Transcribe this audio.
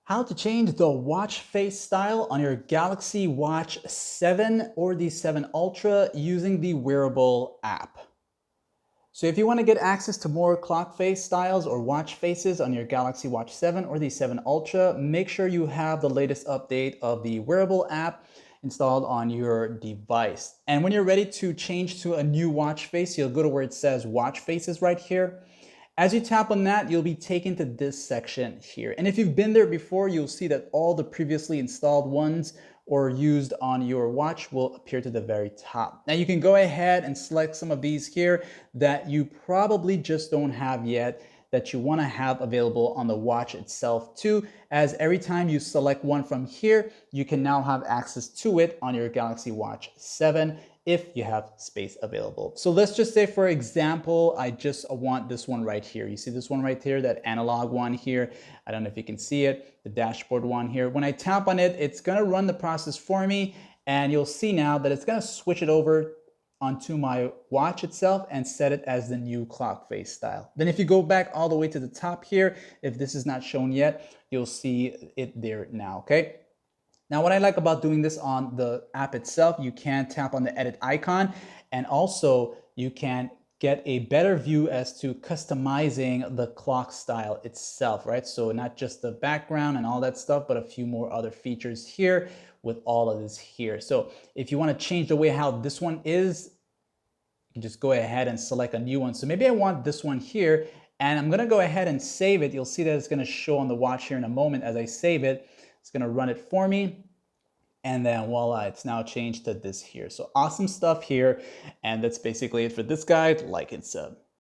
How to change the watch face style on your Galaxy Watch 7 or the 7 Ultra using the Wearable app. So if you want to get access to more clock face styles or watch faces on your Galaxy Watch 7 or the 7 Ultra, make sure you have the latest update of the Wearable app installed on your device. And when you're ready to change to a new watch face, you'll go to where it says watch faces right here. As you tap on that, you'll be taken to this section here. And if you've been there before, you'll see that all the previously installed ones or used on your watch will appear to the very top. Now you can go ahead and select some of these here that you probably just don't have yet that you want to have available on the watch itself too, as every time you select one from here, you can now have access to it on your Galaxy Watch 7 if you have space available. So let's just say, for example, I just want this one right here. You see this one right here, that analog one here. I don't know if you can see it, the dashboard one here. When I tap on it, it's gonna run the process for me, and you'll see now that it's gonna switch it over onto my watch itself and set it as the new clock face style. Then if you go back all the way to the top here, if this is not shown yet, you'll see it there now, okay? Now, what I like about doing this on the app itself, you can tap on the edit icon, and also you can get a better view as to customizing the clock style itself, right? So not just the background and all that stuff, but a few more other features here with all of this here. So if you want to change the way how this one is, you can just go ahead and select a new one. So maybe I want this one here, and I'm gonna go ahead and save it. You'll see that it's gonna show on the watch here in a moment. As I save it, it's gonna run it for me. And then voila, it's now changed to this here. So awesome stuff here. And that's basically it for this guide. Like and sub.